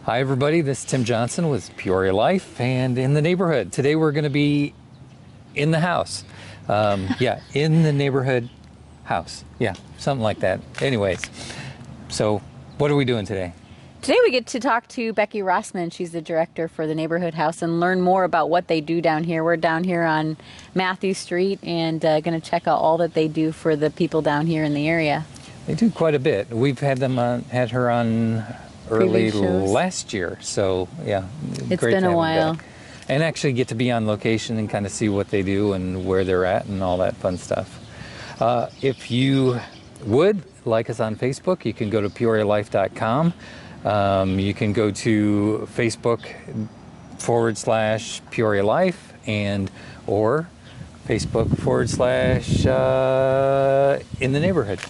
Hi everybody, this is Tim Johnson with Peoria Life and in the neighborhood. Today we're going to be in the house. In the neighborhood house. Yeah, something like that. Anyways, so what are we doing today? Today we get to talk to Becky Rassman. She's the director for the neighborhood house and learn more about what they do down here. We're down here on Matthew Street and going to check out all that they do for the people down here in the area. They do quite a bit. We've had them had her on early last year, so yeah, it's great been a while. And actually get to be on location and kind of see what they do and where they're at and all that fun stuff. If you would like us on Facebook, you can go to peorialife.com. You can go to Facebook.com/Peoria Life and or Facebook.com/ in the neighborhood.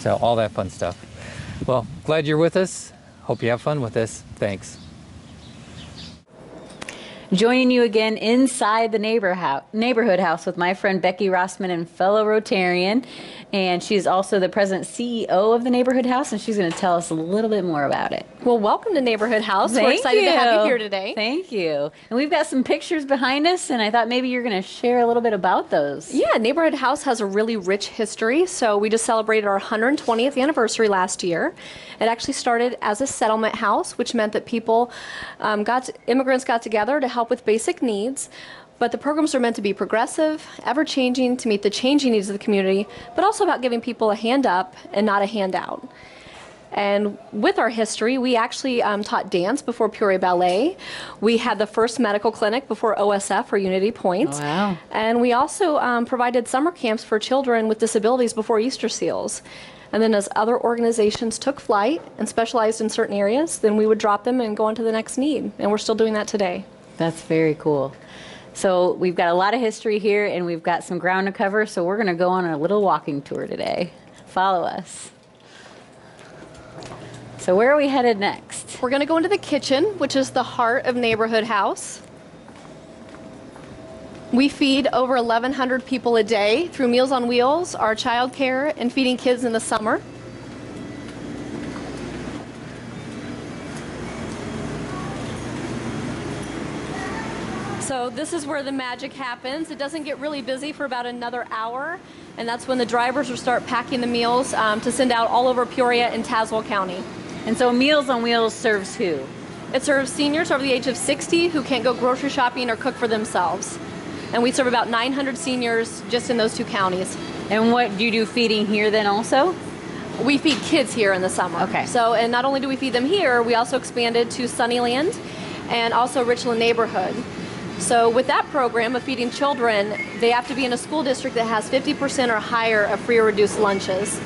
So all that fun stuff. Well, glad you're with us. Hope you have fun with this. Thanks. Joining you again inside the neighborhood house with my friend Becky Rassman and fellow Rotarian. And she's also the president CEO of the neighborhood house, and she's going to tell us a little bit more about it. Well, welcome to Neighborhood House. We're excited to have you here today. Thank you. And we've got some pictures behind us, and I thought maybe you're going to share a little bit about those. Yeah, Neighborhood House has a really rich history. So we just celebrated our 120th anniversary last year. It actually started as a settlement house, which meant that people, immigrants got together to help with basic needs. But the programs are meant to be progressive, ever-changing, to meet the changing needs of the community, but also about giving people a hand up and not a handout. And with our history, we actually taught dance before Peoria Ballet. We had the first medical clinic before OSF, or Unity Point. Oh, wow. And we also provided summer camps for children with disabilities before Easter Seals. And then as other organizations took flight and specialized in certain areas, then we would drop them and go on to the next need. And we're still doing that today. That's very cool. So we've got a lot of history here, and we've got some ground to cover, so we're going to go on a little walking tour today. Follow us. So where are we headed next? We're going to go into the kitchen, which is the heart of Neighborhood House. We feed over 1,100 people a day through Meals on Wheels, our child care, and feeding kids in the summer. So this is where the magic happens. It doesn't get really busy for about another hour, and that's when the drivers will start packing the meals to send out all over Peoria and Tazewell County. And so Meals on Wheels serves who? It serves seniors over the age of 60 who can't go grocery shopping or cook for themselves. And we serve about 900 seniors just in those two counties. And what do you do feeding here then also? We feed kids here in the summer. Okay. So, and not only do we feed them here, we also expanded to Sunnyland and also Richland neighborhood. So with that program of feeding children, they have to be in a school district that has 50% or higher of free or reduced lunches.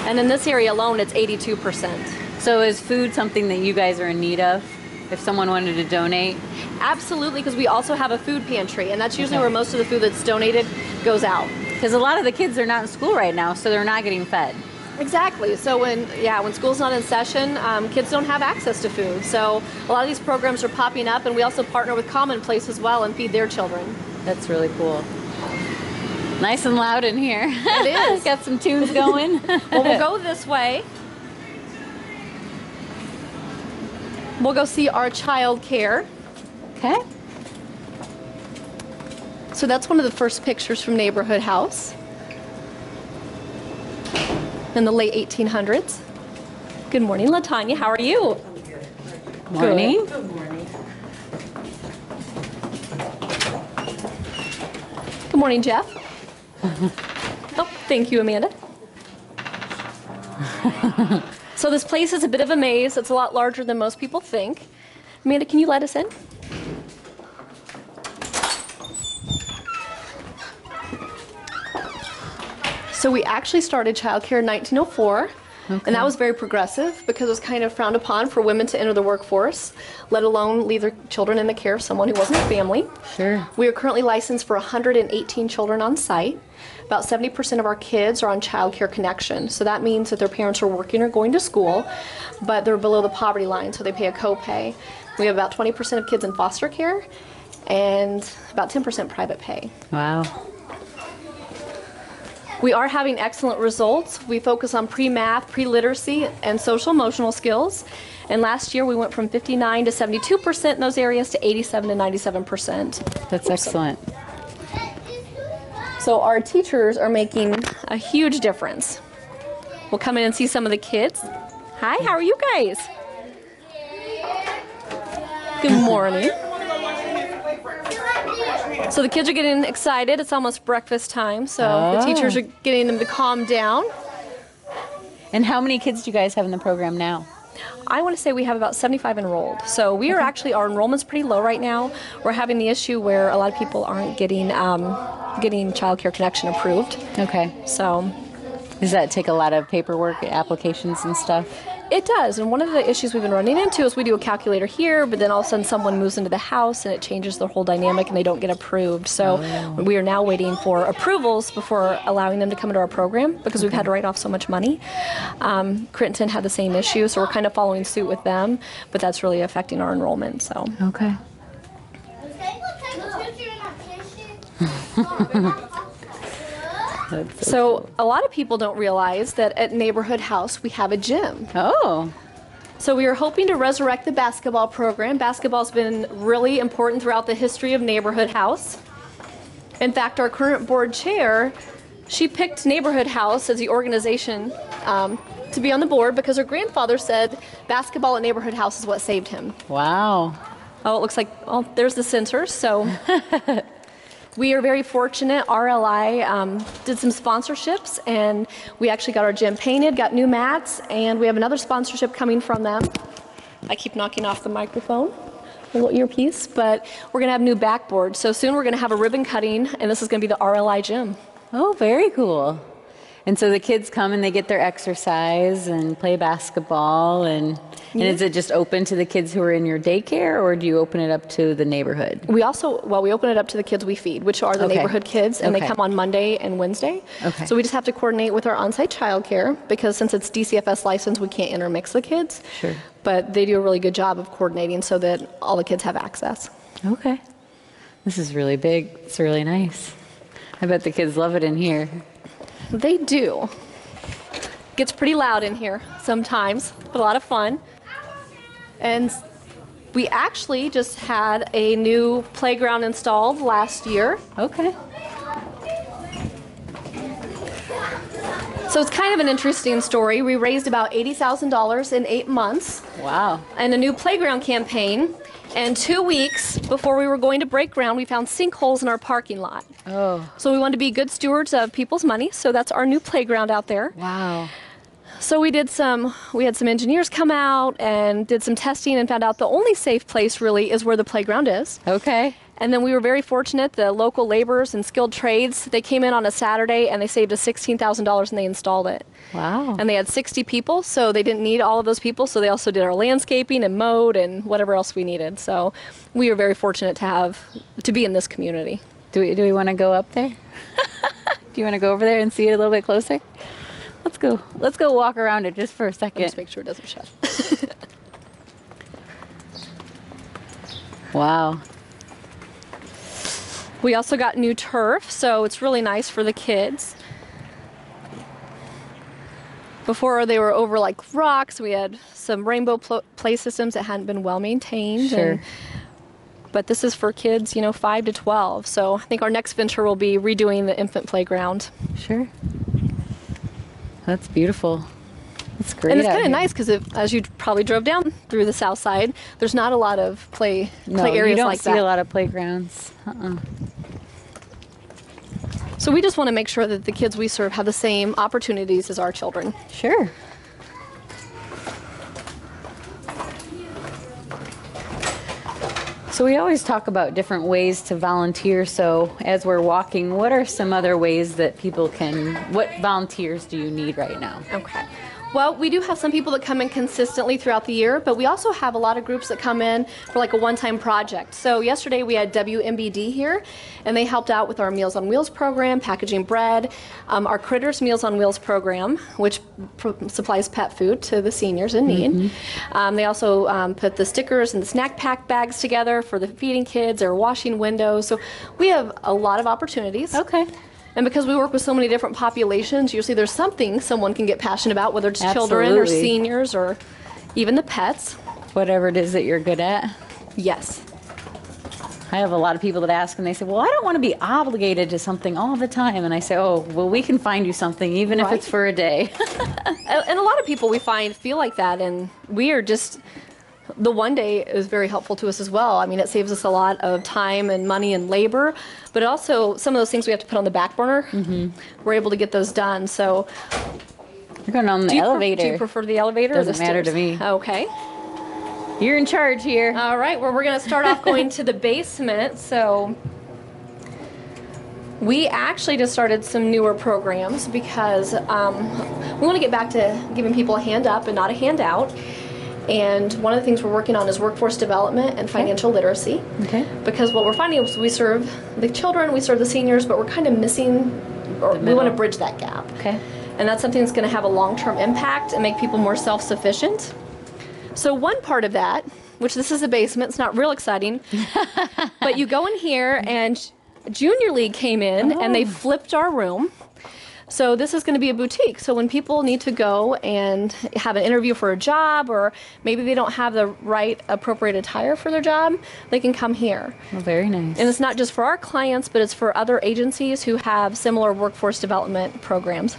And in this area alone, it's 82%. So is food something that you guys are in need of if someone wanted to donate? Absolutely, because we also have a food pantry, and that's usually where most of the food that's donated goes out. Because a lot of the kids are not in school right now, so they're not getting fed. Exactly. So when school's not in session, kids don't have access to food. So a lot of these programs are popping up, and we also partner with Commonplace as well and feed their children. That's really cool. Nice and loud in here. It is. Got some tunes going. Well, we'll go this way. We'll go see our child care. Okay. So that's one of the first pictures from Neighborhood House in the late 1800s. Good morning, LaTanya. How are you? Good morning. Good morning. Good morning, Jeff. Oh, thank you, Amanda. So this place is a bit of a maze. It's a lot larger than most people think. Amanda, can you let us in? So we actually started childcare in 1904, and that was very progressive because it was kind of frowned upon for women to enter the workforce, let alone leave their children in the care of someone who wasn't a family. Sure. We are currently licensed for 118 children on site. About 70% of our kids are on Child Care Connection, so that means that their parents are working or going to school, but they're below the poverty line, so they pay a copay. We have about 20% of kids in foster care and about 10% private pay. Wow. We are having excellent results. We focus on pre-math, pre-literacy, and social-emotional skills. And last year we went from 59 to 72% in those areas to 87 to 97%. That's excellent. So our teachers are making a huge difference. We'll come in and see some of the kids. Hi, how are you guys? Good morning. So the kids are getting excited. It's almost breakfast time, so the teachers are getting them to calm down. And how many kids do you guys have in the program now? I want to say we have about 75 enrolled. So we are actually, our enrollment's pretty low right now. We're having the issue where a lot of people aren't getting Child Care Connection approved. Okay. So does that take a lot of paperwork, applications and stuff? it does. And one of the issues we've been running into is we do a calculator here, but then all of a sudden someone moves into the house and it changes their whole dynamic and they don't get approved. So we are now waiting for approvals before allowing them to come into our program because we've had to write off so much money. Crittenton had the same issue, so we're kind of following suit with them, but that's really affecting our enrollment. So. Okay. So a lot of people don't realize that at Neighborhood House we have a gym. Oh. So we are hoping to resurrect the basketball program. Basketball's been really important throughout the history of Neighborhood House. In fact, our current board chair, she picked Neighborhood House as the organization to be on the board because her grandfather said basketball at Neighborhood House is what saved him. Wow. Oh, it looks like, oh, there's the sensors. So we are very fortunate. RLI did some sponsorships, and we actually got our gym painted, got new mats, and we have another sponsorship coming from them. I keep knocking off the microphone, a little earpiece, but we're going to have new backboards. So soon we're going to have a ribbon cutting, and this is going to be the RLI gym. Oh, very cool. And so the kids come and they get their exercise and play basketball, and is it just open to the kids who are in your daycare, or do you open it up to the neighborhood? We also, we open it up to the kids we feed, which are the neighborhood kids, and they come on Monday and Wednesday. Okay. So we just have to coordinate with our on-site childcare because since it's DCFS licensed, we can't intermix the kids. Sure. But they do a really good job of coordinating so that all the kids have access. Okay. This is really big. It's really nice. I bet the kids love it in here. They do. Gets pretty loud in here sometimes, but a lot of fun. And we actually just had a new playground installed last year. Okay. So it's kind of an interesting story. We raised about $80,000 in 8 months. Wow. And a new playground campaign. And 2 weeks before we were going to break ground, we found sinkholes in our parking lot. Oh. So we wanted to be good stewards of people's money. So that's our new playground out there. Wow. So we had some engineers come out and did some testing and found out the only safe place really is where the playground is. Okay. And then we were very fortunate, the local laborers and skilled trades, they came in on a Saturday and they saved us $16,000 and they installed it. Wow. And they had 60 people, so they didn't need all of those people, so they also did our landscaping and mowed and whatever else we needed. So we were very fortunate to be in this community. Do we want to go up there? Do you want to go over there and see it a little bit closer? Let's go. Let's go walk around it just for a second. Just make sure it doesn't shut. Wow. We also got new turf, so it's really nice for the kids. Before they were over like rocks, we had some rainbow play systems that hadn't been well maintained. Sure. But this is for kids, 5 to 12. So I think our next venture will be redoing the infant playground. Sure. That's beautiful. That's great. And it's kind of nice because as you probably drove down through the south side, there's not a lot of play areas like that. No, you don't see a lot of playgrounds. So we just want to make sure that the kids we serve have the same opportunities as our children. Sure. So we always talk about different ways to volunteer. So as we're walking, what are some other ways that people what volunteers do you need right now? Okay. Well, we do have some people that come in consistently throughout the year, but we also have a lot of groups that come in for like a one-time project. So yesterday we had WMBD here, and they helped out with our Meals on Wheels program, packaging bread, our Critters Meals on Wheels program, which supplies pet food to the seniors in need. Mm-hmm. They also put the stickers and the snack pack bags together for the feeding kids or washing windows. So we have a lot of opportunities. Okay. And because we work with so many different populations, usually there's something someone can get passionate about, whether it's children or Absolutely. seniors or even the pets. Whatever it is that you're good at. Yes. I have a lot of people that ask and they say, well, I don't want to be obligated to something all the time. And I say, oh, well, we can find you something, even if Right. it's for a day. And a lot of people we find feel like that, and we are just, the one day is very helpful to us as well. I mean, it saves us a lot of time and money and labor, but also some of those things we have to put on the back burner, we're able to get those done. So You're going on the elevator. Do you prefer the elevator or the Doesn't matter to stairs? me. Okay. You're in charge here. All right, well, we're going to start off going to the basement. So we actually just started some newer programs because we want to get back to giving people a hand up and not a handout. And one of the things we're working on is workforce development and financial literacy. Okay. Because what we're finding is we serve the children, we serve the seniors, but we're kind of missing, or we want to bridge that gap. Okay. And that's something that's going to have a long-term impact and make people more self-sufficient. So one part of that, which this is a basement, it's not real exciting, but you go in here and Junior League came in and they flipped our room. So this is going to be a boutique. So when people need to go and have an interview for a job, or maybe they don't have the right appropriate attire for their job, they can come here. Well, very nice. And it's not just for our clients, but it's for other agencies who have similar workforce development programs.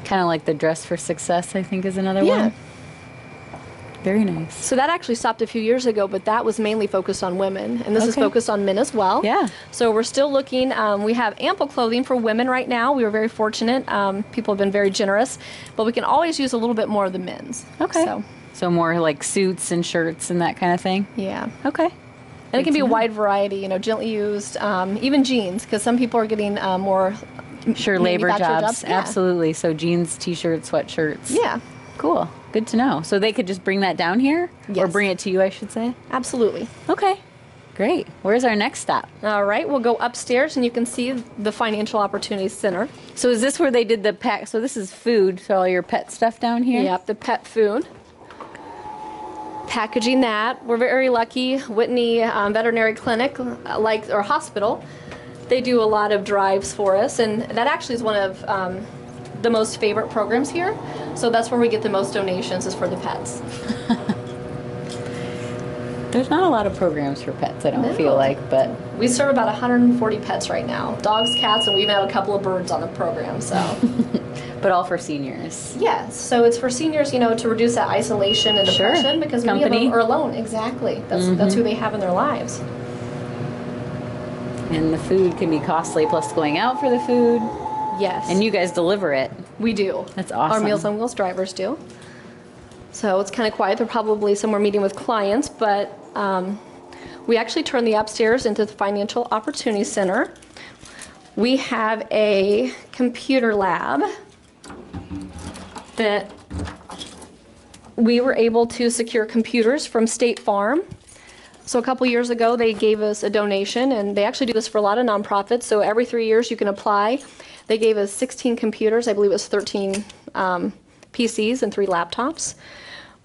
Kind of like the Dress for Success, I think, is another Yeah. one. Very nice. So that actually stopped a few years ago, but that was mainly focused on women, and this is Okay. focused on men as well. Yeah. So we're still looking. We have ample clothing for women right now. We were very fortunate. People have been very generous, but we can always use a little bit more of the men's. Okay. So, So more like suits and shirts and that kind of thing? yeah. Okay. And it can be a to know. wide variety, gently used, even jeans, because some people are getting more Sure, labor manufactured jobs. Yeah. Absolutely. So jeans, t-shirts, sweatshirts. Yeah, Cool. Good to know. So they could just bring that down here? Or Yes. bring it to you, I should say? absolutely. Okay. Great. Where's our next stop? All right, we'll go upstairs and you can see the Financial Opportunities Center. So is this where they did the pack? So this is food, so all your pet stuff down here? Yep, the pet food. Packaging that. We're very lucky. Whitney Veterinary Clinic, or hospital, they do a lot of drives for us, and that actually is one of the most favorite programs here. So that's where we get the most donations, is for the pets. There's not a lot of programs for pets, I don't No. feel like, but We serve about 140 pets right now. Dogs, cats, and we even have a couple of birds on the program, so. but all for seniors. Yes, so it's for seniors, to reduce that isolation and Sure. depression, because many of Company. them are alone. Exactly. That's who they have in their lives. And the food can be costly, plus going out for the food. Yes. And you guys deliver it. We do. That's Our awesome. Meals on Wheels drivers do. So it's kind of quiet. They're probably somewhere meeting with clients, but we actually turn the upstairs into the Financial Opportunity Center. We have a computer lab that we were able to secure computers from State Farm. So a couple years ago, they gave us a donation, and they actually do this for a lot of nonprofits. So every 3 years, you can apply. They gave us 16 computers. I believe it was 13 PCs and 3 laptops.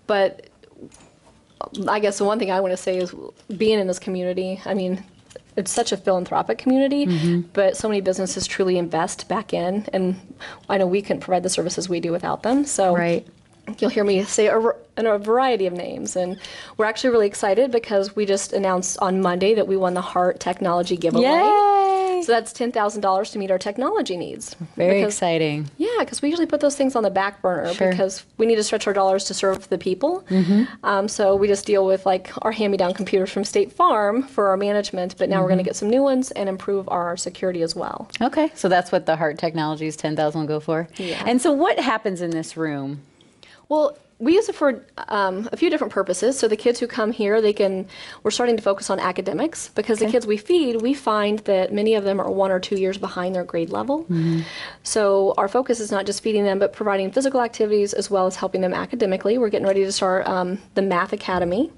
But I guess the one thing I want to say is being in this community, I mean, it's such a philanthropic community, but so many businesses truly invest back in, and I know we couldn't provide the services we do without them. So Right. you'll hear me say a variety of names, and we're actually really excited because we just announced on Monday that we won the Heart Technology Giveaway. Yay! So that's $10,000 to meet our technology needs. Very Because- exciting. Yeah, because we usually put those things on the back burner Sure. because we need to stretch our dollars to serve the people. So we just deal with like our hand-me-down computers from State Farm for our management, but now we're going to get some new ones and improve our security as well. Okay, so that's what the Heart Technologies 10,000 will go for. Yeah. And so what happens in this room? Well, we use it for a few different purposes. So the kids who come here, we're starting to focus on academics because the kids we feed, we find that many of them are 1 or 2 years behind their grade level. So our focus is not just feeding them, but providing physical activities as well as helping them academically. We're getting ready to start the Math Academy.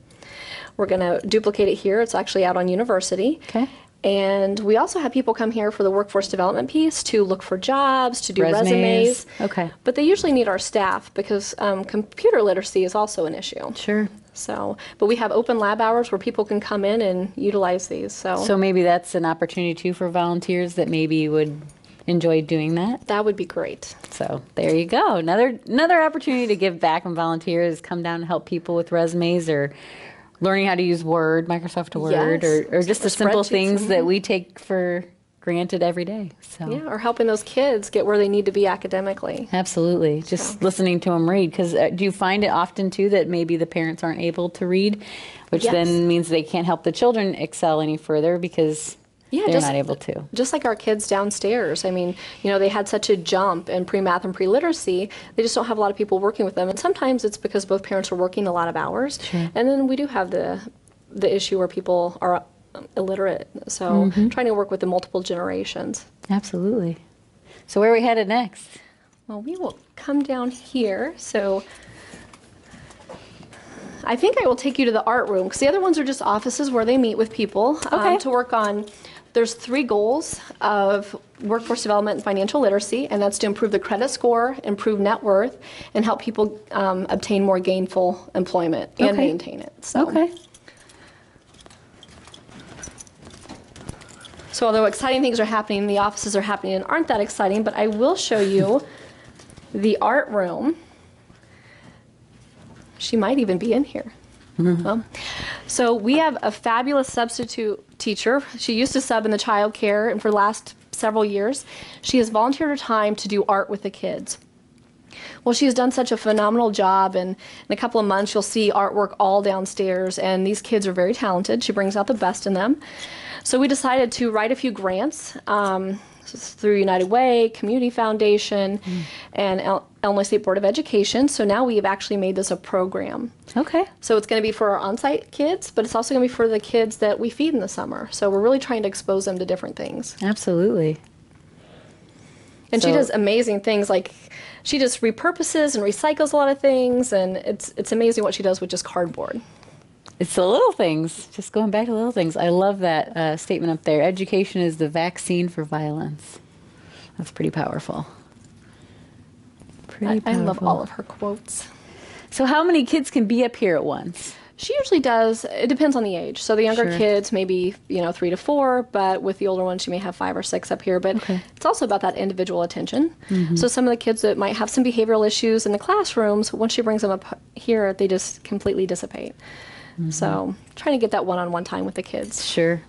We're going to duplicate it here. It's actually out on University. Okay. And we also have people come here for the workforce development piece to look for jobs, to do Resumes. resumes. Okay. But they usually need our staff because computer literacy is also an issue. Sure. So, but we have open lab hours where people can come in and utilize these. So maybe that's an opportunity too for volunteers that maybe would enjoy doing that. That would be great. So there you go. Another opportunity to give back and volunteer is come down and help people with resumes or learning how to use Word, Microsoft Word, Yes. or just the simple Spreadsheets. things that we take for granted every day. So Yeah, or helping those kids get where they need to be academically. absolutely. Just listening to them read. Because do you find it often too that maybe the parents aren't able to read, which Yes. then means they can't help the children excel any further because they're not able to. Just like our kids downstairs. I mean, they had such a jump in pre-math and pre-literacy. They just don't have a lot of people working with them. And sometimes it's because both parents are working a lot of hours. Sure. And then we do have the issue where people are illiterate. So trying to work with the multiple generations. Absolutely. So where are we headed next? Well, we will come down here. So I think I will take you to the art room because the other ones are just offices where they meet with people to work on. There's 3 goals of workforce development and financial literacy, and that's to improve the credit score, improve net worth, and help people obtain more gainful employment and maintain it. So. Okay. So although exciting things are happening, the offices are happening and aren't that exciting, but I will show you the art room. She might even be in here. So we have a fabulous substitute teacher. She used to sub in the child care, and for the last several years, she has volunteered her time to do art with the kids. Well, she has done such a phenomenal job, and in a couple of months, you'll see artwork all downstairs, and these kids are very talented. She brings out the best in them. So we decided to write a few grants through United Way, Community Foundation, and Illinois State Board of Education. So now we have actually made this a program. Okay. So it's going to be for our on-site kids, but it's also going to be for the kids that we feed in the summer. So we're really trying to expose them to different things. Absolutely. And she does amazing things, like she just repurposes and recycles a lot of things, and it's amazing what she does with just cardboard. It's the little things, just going back to the little things. I love that statement up there. Education is the vaccine for violence. That's pretty powerful. I love all of her quotes. So how many kids can be up here at once? She usually does, it depends on the age. So the younger Sure. kids, maybe, 3 to 4, but with the older ones, she may have 5 or 6 up here. But it's also about that individual attention. So some of the kids that might have some behavioral issues in the classrooms, once she brings them up here, they just completely dissipate. So trying to get that one-on-one time with the kids. Sure.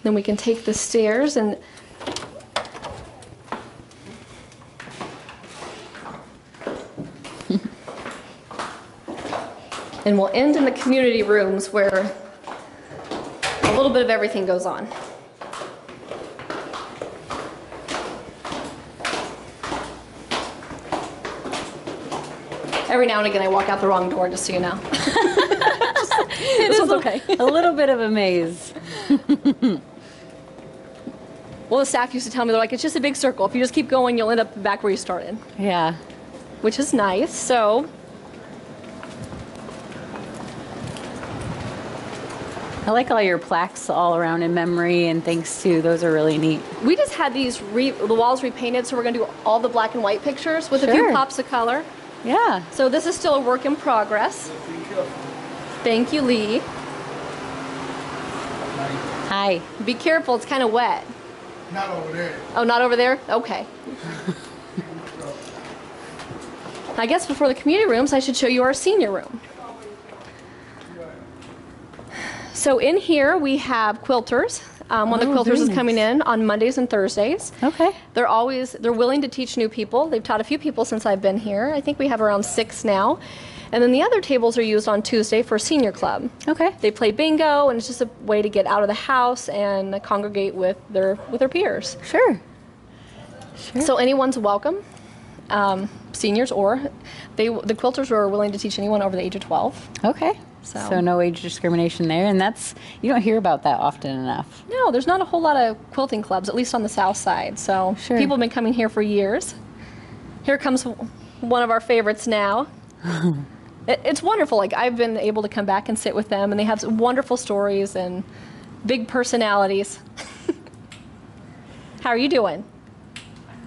Then we can take the stairs and and we'll end in the community rooms where a little bit of everything goes on. Every now and again I walk out the wrong door, just so you know. This one's okay. A little bit of a maze. Well, the staff used to tell me, they're like, it's just a big circle. If you just keep going, you'll end up back where you started. Yeah. Which is nice. So I like all your plaques all around in memory and things too. Those are really neat. we just had these the walls repainted, so we're going to do all the black and white pictures with a few Sure. pops of color. Yeah. So this is still a work in progress. Thank you, Lee. Hi. Be careful, it's kind of wet. Not over there. Oh, not over there? Okay. I guess before the community rooms, I should show you our senior room. So in here we have quilters. One of the quilters very is nice. coming in on Mondays and Thursdays. Okay. They're willing to teach new people. They've taught a few people since I've been here. I think we have around 6 now. And then the other tables are used on Tuesday for senior club. Okay. They play bingo, and it's just a way to get out of the house and congregate with their peers. Sure. Sure. So anyone's welcome, seniors, or the quilters are willing to teach anyone over the age of 12. Okay. So- So no age discrimination there, and you don't hear about that often enough. No, there's not a whole lot of quilting clubs, at least on the south side. So Sure. people have been coming here for years. Here comes one of our favorites now. It's wonderful. Like, I've been able to come back and sit with them, and they have some wonderful stories and big personalities. How are you doing?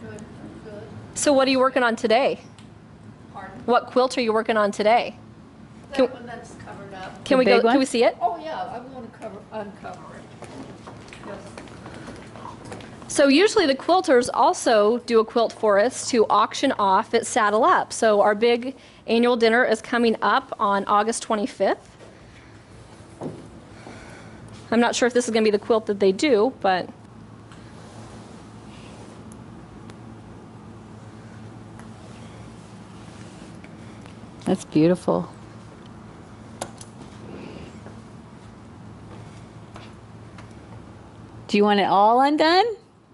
Good. So what are you working on today? Pardon? What quilt are you working on today? That one that's covered up. Can we big go? one? Can we see it? Oh, yeah, I want to uncover it. Yes. So usually the quilters also do a quilt for us to auction off at Saddle Up. So our big annual dinner is coming up on August 25th. I'm not sure if this is going to be the quilt that they do, but That's beautiful. Do you want it all undone?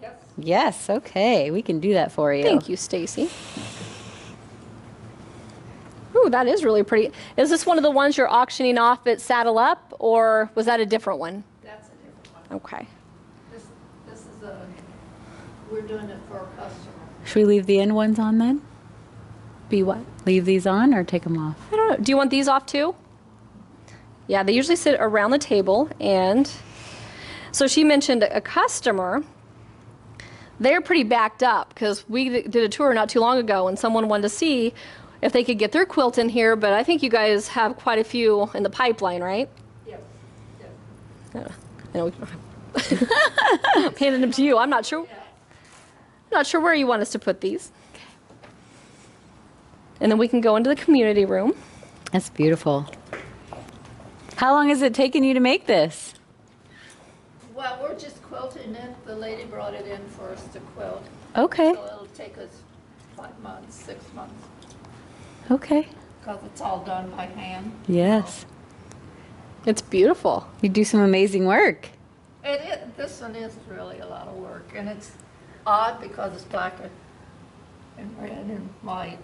Yes. Yes, okay. We can do that for you. thank you, Stacy. Ooh, that is really pretty. Is this one of the ones you're auctioning off at Saddle Up, or was that a different one? That's a different one. Okay. This is we're doing it for a customer. Should we leave the end ones on then? Be what? Leave these on or take them off? I don't know. Do you want these off too? Yeah, they usually sit around the table. And so she mentioned a customer. They're pretty backed up because we did a tour not too long ago and someone wanted to see if they could get their quilt in here. But I think you guys have quite a few in the pipeline, right? Yep. I know. I'm handing them to you. I'm not sure. I'm not sure where you want us to put these. And then we can go into the community room. That's beautiful. How long has it taken you to make this? Well, we're just quilting it. The lady brought it in for us to quilt. Okay, So it'll take us 5 months, 6 months, okay. because it's all done by hand. Yes. It's beautiful. You do some amazing work. This one is really a lot of work, and it's odd because it's black and red and white.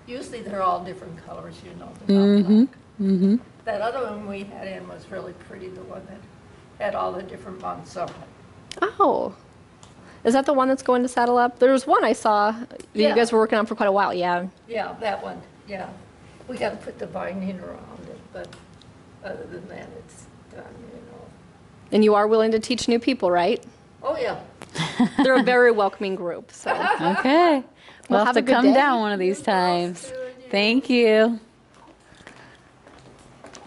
Usually they're all different colors, you know, they're not black. Mm-hmm. That other one we had in was really pretty, the one that had all the different months on it. Oh. Is that the one that's going to Saddle Up? There was one I saw that Yeah. you guys were working on for quite a while. Yeah. Yeah, that one, yeah. We got to put the binding around it, but other than that, it's done, you know. And you are willing to teach new people, right? Oh, yeah. They're a very welcoming group. So Okay. We'll Well, have have to a good come day. down one of these times. Thank you.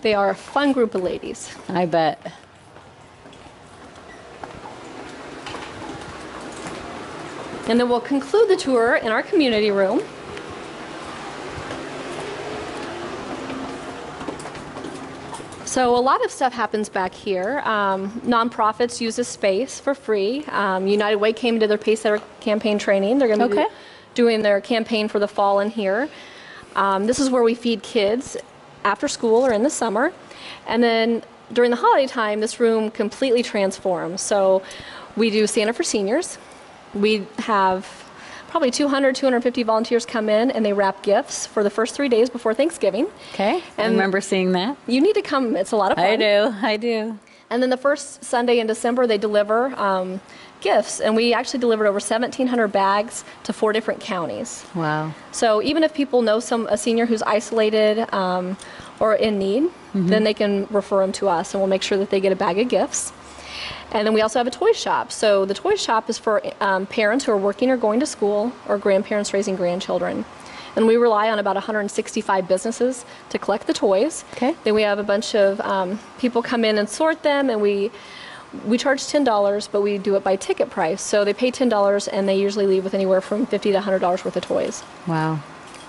they are a fun group of ladies. I bet. And then we'll conclude the tour in our community room. So a lot of stuff happens back here. Nonprofits use this space for free. United Way came to their Pace Setter campaign training. They're going to be Okay. doing their campaign for the fall in here. This is where we feed kids after school or in the summer. And then during the holiday time, this room completely transforms. So we do Santa for seniors. We have probably 200, 250 volunteers come in and they wrap gifts for the first 3 days before Thanksgiving. Okay. I And- remember seeing that. You need to come. It's a lot of fun. I do. And then the first Sunday in December, they deliver gifts. And we actually delivered over 1,700 bags to 4 different counties. Wow. So even if people know a senior who's isolated or in need, then they can refer them to us and we'll make sure that they get a bag of gifts. And then we also have a toy shop. So the toy shop is for parents who are working or going to school or grandparents raising grandchildren. And we rely on about 165 businesses to collect the toys. Okay. Then we have a bunch of people come in and sort them, and we charge $10, but we do it by ticket price. So they pay $10, and they usually leave with anywhere from $50 to $100 worth of toys. Wow.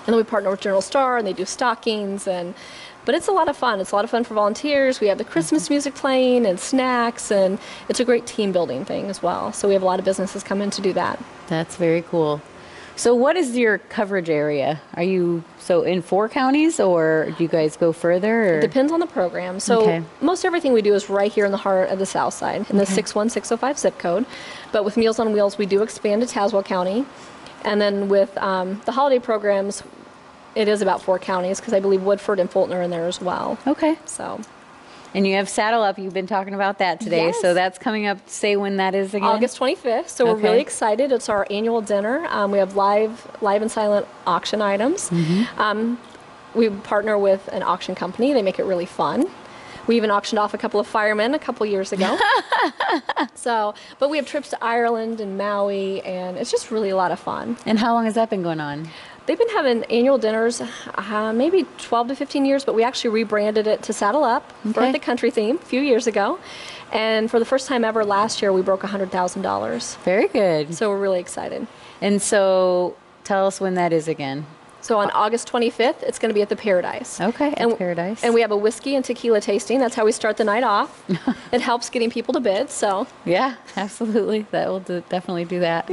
And then we partner with General Star, and they do stockings, but it's a lot of fun. It's a lot of fun for volunteers. We have the Christmas music playing and snacks, and it's a great team building thing as well. So we have a lot of businesses come in to do that. That's very cool. So what is your coverage area? Are you in 4 counties or do you guys go further? Or? It depends on the program. So Okay. most everything we do is right here in the heart of the South Side, in the 61605 zip code. But with Meals on Wheels, we do expand to Tazewell County. And then with the holiday programs, it is about 4 counties because I believe Woodford and Fulton are in there as well. Okay. So And you have Saddle Up. You've been talking about that today. Yes. So that's coming up. Say when that is again. August 25th. So we're Okay. really excited. It's our annual dinner. We have live and silent auction items. We partner with an auction company. They make it really fun. We even auctioned off a couple of firemen a couple years ago. But we have trips to Ireland and Maui, and it's just really a lot of fun. And how long has that been going on? They've been having annual dinners maybe 12 to 15 years, but we actually rebranded it to Saddle Up for the country theme a few years ago. And for the first time ever last year, we broke $100,000. Very good. So we're really excited. And so tell us when that is again. So on August 25th, it's going to be at the Paradise. Okay, at Paradise. And we have a whiskey and tequila tasting. That's how we start the night off. It helps getting people to bid, so. Yeah, absolutely. That will definitely do that.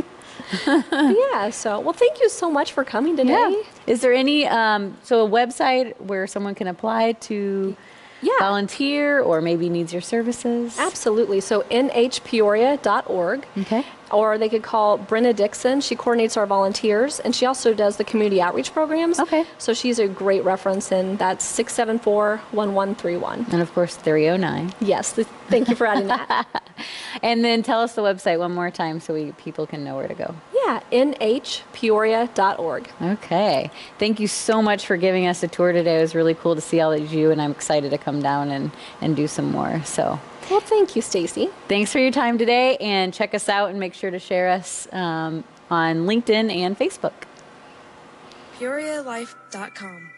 Yeah, so, well, thank you so much for coming today. Yeah. Is there any, so a website where someone can apply to volunteer or maybe needs your services? Absolutely. So nhpeoria.org. Okay. Or they could call Brenna Dixon. She coordinates our volunteers, and she also does the community outreach programs. Okay. So she's a great reference, and that's 674-1131. And of course, 309. Yes, thank you for adding that. And then tell us the website one more time so people can know where to go. Yeah, nhpeoria.org. Okay. Thank you so much for giving us a tour today. It was really cool to see all that you do, and I'm excited to come down and do some more. So. Well, thank you, Stacy. Thanks for your time today, and check us out and make sure to share us on LinkedIn and Facebook. PeoriaLife.com